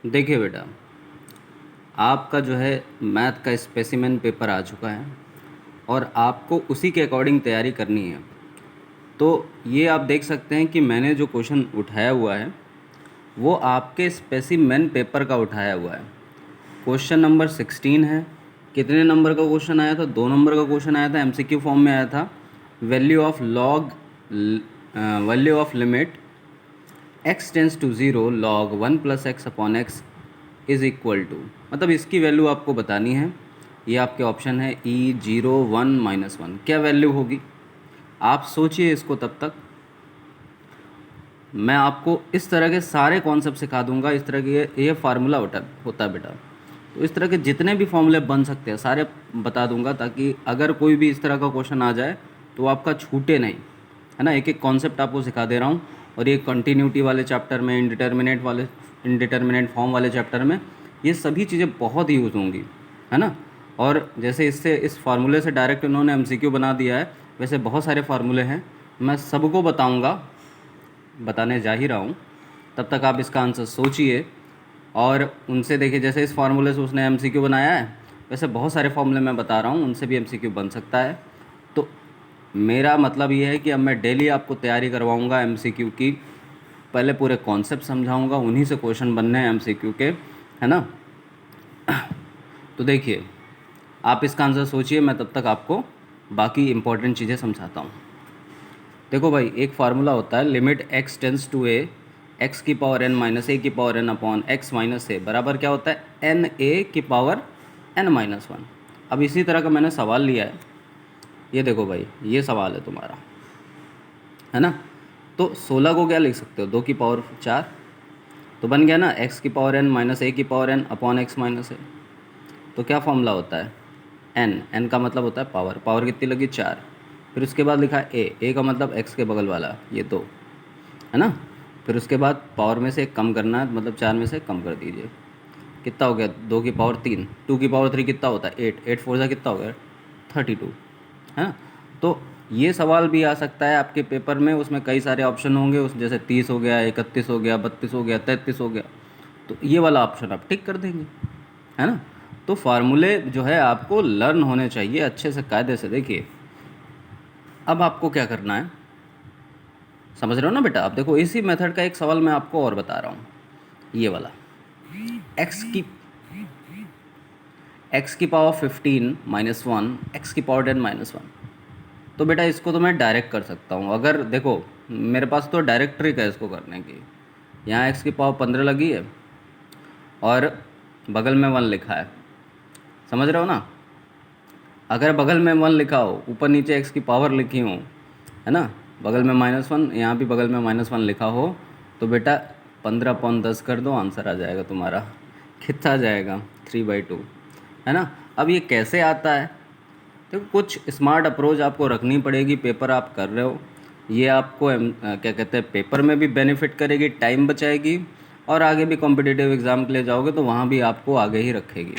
देखिए बेटा, आपका जो है मैथ का स्पेसिमेन पेपर आ चुका है और आपको उसी के अकॉर्डिंग तैयारी करनी है। तो ये आप देख सकते हैं कि मैंने जो क्वेश्चन उठाया हुआ है वो आपके स्पेसिमेन पेपर का उठाया हुआ है। क्वेश्चन नंबर 16 है। कितने नंबर का क्वेश्चन आया था? 2 नंबर का क्वेश्चन आया था, एमसीक्यू फॉर्म में आया था। Value of limit x tends to zero log 1 + x/x is equal to, मतलब इसकी वैल्यू आपको बतानी है। ये आपके ऑप्शन है E0 1 - 1। क्या वैल्यू होगी आप सोचिए इसको। तब तक मैं आपको इस तरह के सारे कॉन्सेप्ट सिखा दूंगा। इस तरह के ये फार्मूला होता है बेटा। तो इस तरह के जितने भी फॉर्मूले बन सकते हैं सारे बता दूंगा, ताकि अगर कोई भी इस तरह का क्वेश्चन आ जाए तो आपका छूटे नहीं, है ना। एक एक कॉन्सेप्ट आपको सिखा दे रहा हूँ। और ये कंटिन्यूटी वाले चैप्टर में, इनडिटर्मिनेट फॉर्म वाले चैप्टर में ये सभी चीज़ें बहुत यूज़ होंगी, है ना। और जैसे इस फार्मूले से डायरेक्ट इन्होंने एमसीक्यू बना दिया है, वैसे बहुत सारे फार्मूले हैं, मैं सबको बताऊंगा, बताने जा ही रहा हूँ। तब तक आप इसका आंसर सोचिए और उनसे देखिए। जैसे इस फार्मूले से उसने एमसीक्यू बनाया है, वैसे बहुत सारे फार्मूले मैं बता रहा हूँ, उनसे भी एमसीक्यू बन सकता है। तो मेरा मतलब ये है कि अब मैं डेली आपको तैयारी करवाऊँगा एमसीक्यू की। पहले पूरे कॉन्सेप्ट समझाऊँगा, उन्हीं से क्वेश्चन बनने हैं एमसीक्यू के, है ना। तो देखिए, आप इसका आंसर सोचिए, मैं तब तक आपको बाकी इंपॉर्टेंट चीज़ें समझाता हूँ। देखो भाई, एक फार्मूला होता है limit x tends to a x की पावर n माइनस a की power n upon x minus a बराबर क्या होता है n a की पावर n-1। अब इसी तरह का मैंने सवाल लिया है। ये देखो भाई, ये सवाल है तुम्हारा, है ना। तो 16 को क्या लिख सकते हो? 2 की पावर 4। तो बन गया ना x की पावर n माइनस a की power n upon x minus a। तो क्या फॉर्मूला होता है? n का मतलब होता है पावर। पावर कितनी लगी? 4। फिर उसके बाद लिखा a का मतलब x के बगल वाला, ये 2, है ना। फिर उसके बाद पावर में से एक कम करना है, मतलब 4 में से कम कर दीजिए। कितना हो गया? 2 की पावर 3। 2 की पावर 3 कितना होता है? 8। 8 4 कितना हो गया? 32, है ना। तो ये सवाल भी आ सकता है आपके पेपर में। उसमें कई सारे ऑप्शन होंगे, उस जैसे 30 हो गया, 31 हो गया, 32 हो गया, 33 हो गया। तो ये वाला ऑप्शन आप टिक कर देंगे, है ना। तो फार्मूले जो है आपको लर्न होने चाहिए अच्छे से, कायदे से। देखिए, अब आपको क्या करना है, समझ रहे हो ना बेटा। आप देखो, इसी मेथड का एक सवाल मैं आपको और बता रहा हूँ, ये वाला। x की पावर 15 माइनस 1 x की पावर 10 माइनस 1। तो बेटा इसको तो मैं डायरेक्ट कर सकता हूँ। अगर देखो, मेरे पास तो डायरेक्ट ट्रिक है इसको करने की। यहाँ x की पावर 15 लगी है और बगल में 1 लिखा है, समझ रहे हो ना। अगर बगल में 1 लिखा हो, ऊपर नीचे x की पावर लिखी हो, है ना, बगल में -1, यहाँ भी बगल में -1 लिखा हो, तो बेटा 15/10 कर दो, आंसर आ जाएगा तुम्हारा। कितना आ जाएगा? 3/2, है ना। अब ये कैसे आता है? तो कुछ स्मार्ट अप्रोच आपको रखनी पड़ेगी। पेपर आप कर रहे हो, ये आपको क्या कहते हैं, पेपर में भी बेनिफिट करेगी, टाइम बचाएगी, और आगे भी कॉम्पिटिटिव एग्ज़ाम के लिए जाओगे तो वहाँ भी आपको आगे ही रखेगी।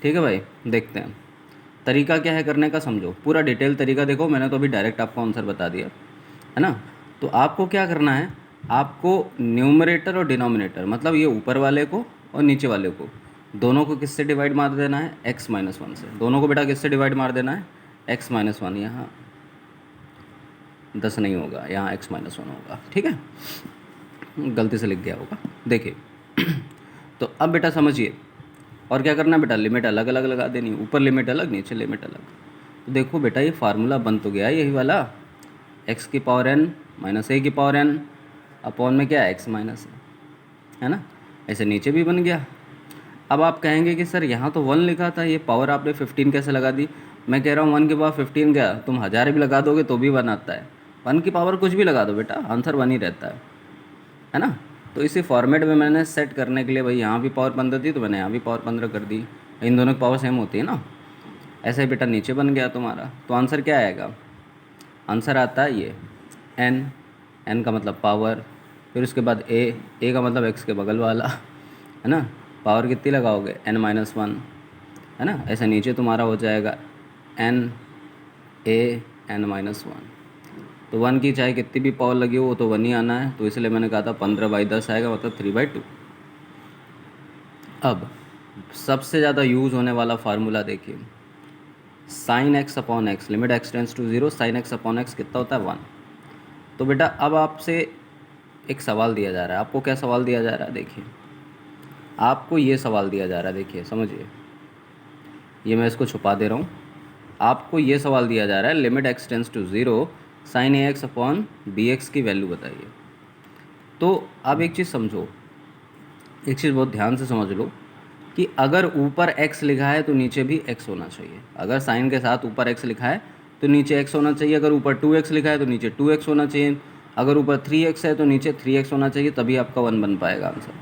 ठीक है भाई, देखते हैं तरीका क्या है करने का। समझो पूरा डिटेल तरीका। देखो, मैंने तो अभी डायरेक्ट आपको आंसर बता दिया, है ना। तो आपको क्या करना है, आपको न्यूमरेटर और डिनोमिनेटर, मतलब ये ऊपर वाले को और नीचे वाले को, दोनों को किससे डिवाइड मार देना है? x-1 से। दोनों को बेटा किससे डिवाइड मार देना है? x-1। यहाँ 10 नहीं होगा, यहाँ x-1 होगा, ठीक है। गलती से लिख गया होगा, देखिए। तो अब बेटा समझिए, और क्या करना है बेटा, लिमिट अलग अलग लगा देनी, ऊपर लिमिट अलग, नीचे लिमिट अलग। तो देखो बेटा, ये फार्मूला बन तो गया यही वाला, x की पावर n माइनस a की पावर n अपॉन में क्या है? x माइनस है ना। ऐसे नीचे भी बन गया। अब आप कहेंगे कि सर यहाँ तो 1 लिखा था, ये पावर आपने 15 कैसे लगा दी? मैं कह रहा हूँ 1 की पावर 15 क्या, तुम 1000 भी लगा दोगे तो भी 1 आता है। 1 की पावर कुछ भी लगा दो बेटा, आंसर 1 ही रहता है ना। तो इसी फॉर्मेट में मैंने सेट करने के लिए, भाई यहाँ भी पावर 15 थी तो मैंने यहाँ भी पावर 15 कर दी। इन दोनों की पावर सेम होती है ना। ऐसे ही बेटा नीचे बन गया तुम्हारा। तो आंसर क्या आएगा? आंसर आता है ये n का मतलब पावर, फिर उसके बाद a का मतलब x के बगल वाला, है ना। पावर कितनी लगाओगे? n-1, है ना। ऐसे नीचे तुम्हारा हो जाएगा n(a)n-1। तो 1 की चाहे कितनी भी पावर लगी हो वो तो 1 ही आना है। तो इसलिए मैंने कहा था 15/10 आएगा, मतलब 3/2। अब सबसे ज़्यादा यूज़ होने वाला फार्मूला देखिए, sine X upon X, limit X tends to zero, sine X upon X कितना होता है 1। तो बेटा अब आपसे एक सवाल दिया जा रहा है, आपको क्या सवाल दिया जा रहा है, देखिए आपको ये सवाल दिया जा रहा है, देखिए समझिए, ये मैं इसको छुपा दे रहा हूँ। आपको ये सवाल दिया जा रहा है, limit X tends to zero, sine A X upon B X की वैल्यू बताइए। तो अब एक चीज़ समझो, एक चीज़ बहुत ध्यान से समझ लो कि अगर ऊपर x लिखा है तो नीचे भी x होना चाहिए। अगर साइन के साथ ऊपर x लिखा है तो नीचे x होना चाहिए। अगर ऊपर 2x लिखा है तो नीचे 2x होना चाहिए। अगर ऊपर 3x है तो नीचे 3x होना चाहिए, तभी आपका 1 बन पाएगा आंसर।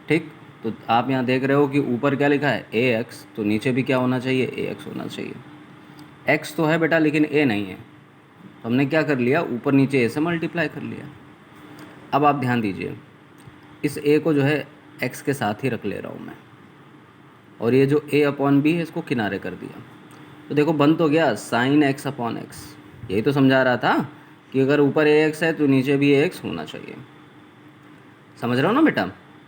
ठीक, तो आप यहाँ देख रहे हो कि ऊपर क्या लिखा है ax, तो नीचे भी क्या होना चाहिए, ax होना चाहिए। x तो है बेटा लेकिन a नहीं है, तो हमने क्या कर लिया, ऊपर नीचे a से मल्टीप्लाई कर लिया। अब आप ध्यान दीजिए, इस a को जो है x के साथ ही रख ले रहा हूँ मैं, और ये जो a अपॉन बी है इसको किनारे कर दिया। तो देखो बन तो गया साइन एक्स अपॉन एक्स। यही तो समझा रहा था कि अगर ऊपर ए एक्स है तो नीचे भी ए एक्स होना चाहिए। समझ रहे हो ना बेटा।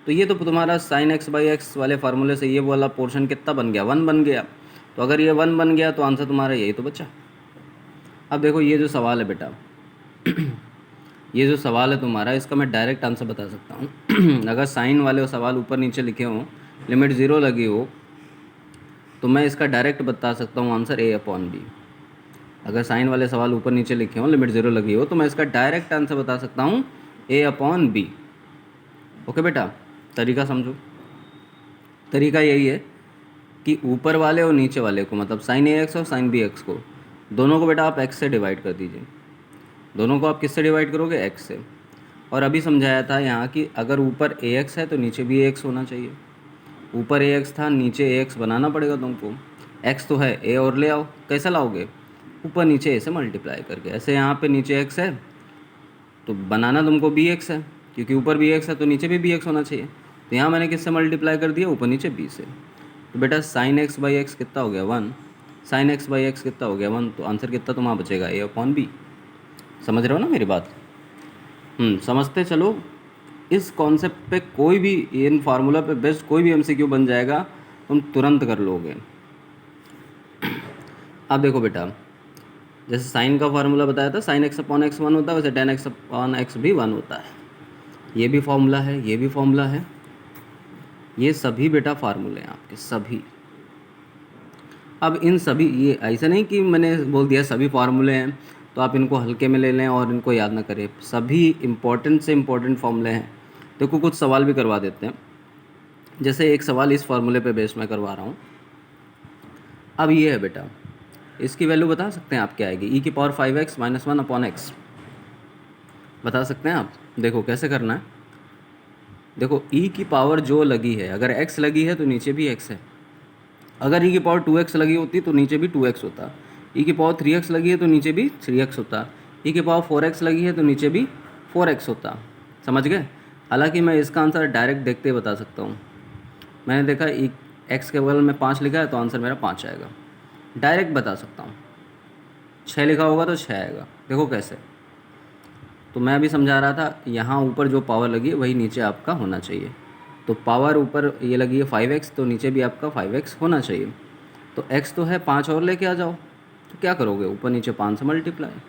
तो ये तो तुम्हारा साइन एक्स बाई एक्स वाले फार्मूले से ये वाला पोर्शन कितना बन गया, 1 बन गया। तो अगर ये 1 बन गया तो आंसर तुम्हारा यही तो बचा। अब देखो ये जो सवाल है बेटा ये जो सवाल है तुम्हारा, इसका मैं डायरेक्ट आंसर बता सकता हूँ अगर साइन वाले सवाल ऊपर नीचे लिखे हों, लिमिट ज़ीरो लगी हो, तो मैं इसका डायरेक्ट बता सकता हूँ आंसर a अपॉन बी। अगर साइन वाले सवाल ऊपर नीचे लिखे हों, लिमिट ज़ीरो लगी हो, तो मैं इसका डायरेक्ट आंसर बता सकता हूँ a अपॉन बी। ओके बेटा, तरीका समझो। तरीका यही है कि ऊपर वाले और नीचे वाले को, मतलब साइन ए एक्स और साइन बी एक्स को, दोनों को बेटा आप x से डिवाइड कर दीजिए। दोनों को आप किससे डिवाइड करोगे, x से। और अभी समझाया था यहाँ कि अगर ऊपर ए एक्स है तो नीचे भी ए एक्स होना चाहिए। ऊपर ए एक्स था, नीचे ए एक्स बनाना पड़ेगा तुमको। एक्स तो है, ए और ले आओ। कैसे लाओगे, ऊपर नीचे ए से मल्टीप्लाई करके। ऐसे यहाँ पे नीचे एक्स है तो बनाना तुमको बी एक्स है, क्योंकि ऊपर बी एक्स है तो नीचे भी बी एक्स होना चाहिए। तो यहाँ मैंने किससे मल्टीप्लाई कर दिया, ऊपर नीचे बी से। तो बेटा साइन एक्स बाई एक्स कितना हो गया 1, साइन एक्स बाई एक्स कितना हो गया 1, तो आंसर कितना तुम्हारा बचेगा, ए अपॉन बी। समझ रहे हो ना मेरी बात। समझते चलो। इस कॉन्सेप्ट पे कोई भी, इन फार्मूला पे बेस्ड कोई भी एमसीक्यू बन जाएगा, तुम तुरंत कर लोगे। अब देखो बेटा, जैसे साइन का फार्मूला बताया था, साइन एक्स अपॉन एक्स 1 होता है, वैसे टेन एक्स अपॉन एक्स भी 1 होता है। ये भी फार्मूला है, ये भी फार्मूला है, ये सभी बेटा फार्मूले हैं आपके सभी। अब इन सभी, ये ऐसा नहीं कि मैंने बोल दिया सभी फार्मूले हैं तो आप इनको हल्के में ले लें और इनको याद ना करें। सभी इम्पोर्टेंट से इम्पोर्टेंट फार्मूले हैं। देखो कुछ सवाल भी करवा देते हैं, जैसे एक सवाल इस फार्मूले पे बेस मैं करवा रहा हूँ। अब ये है बेटा, इसकी वैल्यू बता सकते हैं आप क्या आएगी, e की power 5x minus 1 upon x. बता सकते हैं आप। देखो कैसे करना है, देखो e की पावर जो लगी है, अगर x लगी है तो नीचे भी x है। अगर e की पावर 2x लगी होती तो नीचे भी 2x होता। e की पावर 3x लगी है तो नीचे भी 3x होता। e की पावर 4x लगी है तो नीचे भी 4x होता। समझ गए। हालांकि मैं इसका आंसर डायरेक्ट देखते ही बता सकता हूँ। मैंने देखा x के बगल में 5 लिखा है तो आंसर मेरा 5 आएगा। डायरेक्ट बता सकता हूँ। 6 लिखा होगा तो 6 आएगा। देखो कैसे। तो मैं अभी समझा रहा था, यहाँ ऊपर जो पावर लगी है वही नीचे आपका होना चाहिए। तो पावर ऊपर ये लगी है 5x, तो नीचे भी आपका 5x होना चाहिए। तो x तो है, 5 और लेके आ जाओ। तो क्या करोगे, ऊपर नीचे 5 से मल्टीप्लाई।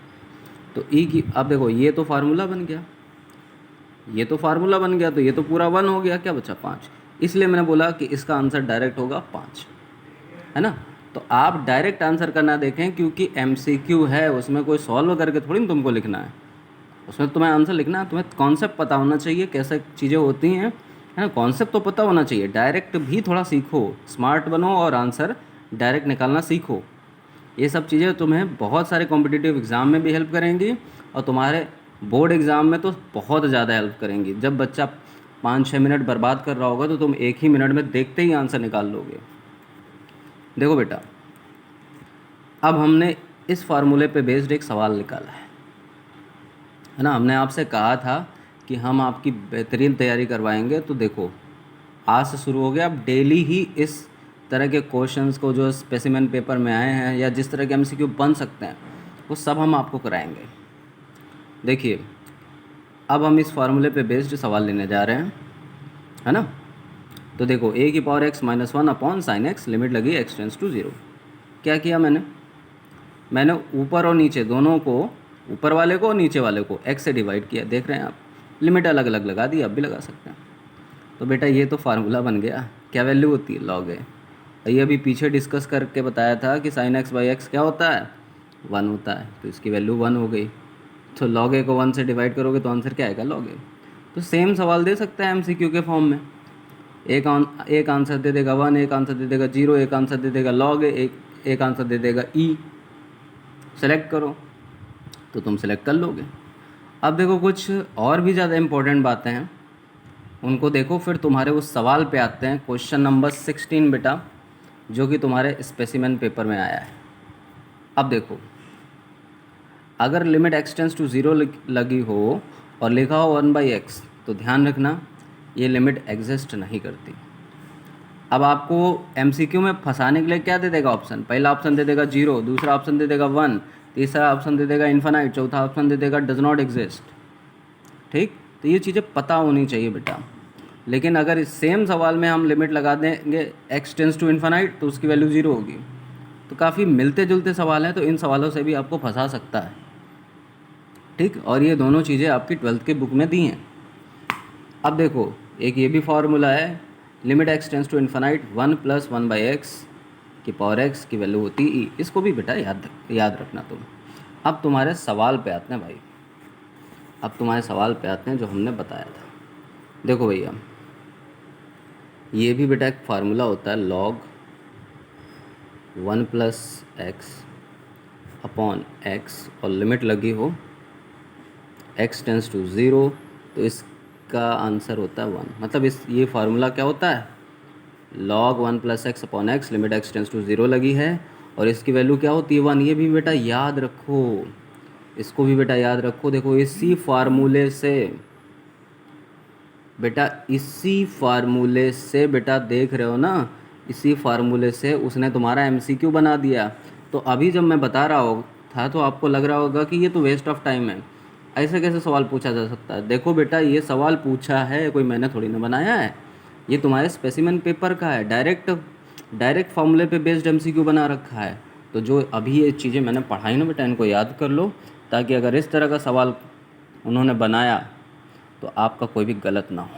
तो e की, अब देखो ये तो फार्मूला बन गया, ये तो फार्मूला बन गया, तो ये तो पूरा 1 हो गया, क्या बचा 5। इसलिए मैंने बोला कि इसका आंसर डायरेक्ट होगा 5, है ना। तो आप डायरेक्ट आंसर करना देखें, क्योंकि MCQ है, उसमें कोई सॉल्व करके थोड़ी ना तुमको लिखना है, उसमें तुम्हें आंसर लिखना है। तुम्हें कॉन्सेप्ट पता होना चाहिए कैसे चीज़ें होती हैं, है ना। कॉन्सेप्ट तो पता होना चाहिए, डायरेक्ट भी थोड़ा सीखो, स्मार्ट बनो और आंसर डायरेक्ट निकालना सीखो। ये सब चीज़ें तुम्हें बहुत सारे कॉम्पिटिटिव एग्ज़ाम में भी हेल्प करेंगी और तुम्हारे बोर्ड एग्ज़ाम में तो बहुत ज़्यादा हेल्प करेंगी। जब बच्चा 5-6 मिनट बर्बाद कर रहा होगा तो तुम 1 ही मिनट में देखते ही आंसर निकाल लोगे। देखो बेटा, अब हमने इस फार्मूले पे बेस्ड एक सवाल निकाला है ना। हमने आपसे कहा था कि हम आपकी बेहतरीन तैयारी करवाएंगे। तो देखो आज से शुरू हो गया, अब डेली ही इस तरह के क्वेश्चंस को जो स्पेसिमेन पेपर में आए हैं या जिस तरह के MCQ बन सकते हैं वो सब हम आपको कराएंगे। देखिए अब हम इस फार्मूले पे बेस्ड सवाल लेने जा रहे हैं, है ना। तो देखो a की power x minus one upon sine x, limit लगी x टेंस टू 0। क्या किया मैंने ऊपर और नीचे दोनों को, ऊपर वाले को और नीचे वाले को x से डिवाइड किया। देख रहे हैं आप, लिमिट अलग अलग लगा दी, आप भी लगा सकते हैं। तो बेटा ये तो फार्मूला बन गया। क्या वैल्यू होती है? लॉग है। ये अभी पीछे डिस्कस करके बताया था कि साइन एक्स बाई एक्स क्या होता है? 1 होता है। तो इसकी वैल्यू 1 हो गई। तो लॉग ए को 1 से डिवाइड करोगे तो आंसर क्या आएगा? लॉग ए। तो सेम सवाल दे सकता है एमसीक्यू के फॉर्म में। एक आंसर दे देगा 1, एक आंसर दे देगा 0, एक आंसर दे देगा लॉग ए, एक आंसर दे देगा ई। सेलेक्ट करो तो तुम सेलेक्ट कर लोगे। अब देखो कुछ और भी ज़्यादा इम्पोर्टेंट बातें हैं, उनको देखो, फिर तुम्हारे उस सवाल पे आते हैं। क्वेश्चन नंबर 16 बेटा, जो कि तुम्हारे स्पेसिमेन पेपर में आया है। अब देखो, अगर लिमिट x टेंस टू 0 लगी हो और लिखा हो 1/x, तो ध्यान रखना ये लिमिट एग्जिस्ट नहीं करती। अब आपको MCQ में फंसाने के लिए क्या दे देगा ऑप्शन? पहला ऑप्शन दे देगा 0, दूसरा ऑप्शन दे देगा 1, तीसरा ऑप्शन दे देगा इन्फिनाइट, चौथा ऑप्शन दे देगा डज नॉट एग्जिस्ट। ठीक, तो ये चीज़ें पता होनी चाहिए बेटा। लेकिन अगर इस सेम सवाल में हम लिमिट लगा देंगे x टेंस टू इन्फिनाइट तो उसकी वैल्यू 0 होगी। तो काफ़ी मिलते जुलते सवाल हैं, तो इन सवालों से भी आपको फंसा सकता है। ठीक, और ये दोनों चीज़ें आपकी 12th की बुक में दी हैं। अब देखो, एक ये भी फार्मूला है, limit x tends to infinite 1 + 1/x की पावर x की वैल्यू होती है e। इसको भी बेटा याद रखना तुम। अब तुम्हारे सवाल पे आते हैं भाई, अब तुम्हारे सवाल पे आते हैं जो हमने बताया था। देखो भैया, ये भी बेटा एक फार्मूला होता है, लॉग 1 + x अपॉन x, और लिमिट लगी हो x टेंस टू 0, तो इसका आंसर होता है 1। मतलब ये फार्मूला क्या होता है? log 1 + x upon x, limit x tends to 0 लगी है और इसकी वैल्यू क्या होती है? 1। ये भी बेटा याद रखो, इसको भी बेटा याद रखो। देखो इसी फार्मूले से बेटा देख रहे हो ना, इसी फार्मूले से उसने तुम्हारा MCQ बना दिया। तो अभी जब मैं बता रहा था तो आपको लग रहा होगा कि ये तो वेस्ट ऑफ टाइम है, ऐसे कैसे सवाल पूछा जा सकता है? देखो बेटा, ये सवाल पूछा है, कोई मैंने थोड़ी ना बनाया है, ये तुम्हारे स्पेसिमेन पेपर का है, डायरेक्ट फार्मूले पे बेस्ड MCQ बना रखा है। तो जो अभी ये चीज़ें मैंने पढ़ाई ना बेटा, इनको याद कर लो, ताकि अगर इस तरह का सवाल उन्होंने बनाया तो आपका कोई भी गलत ना हो।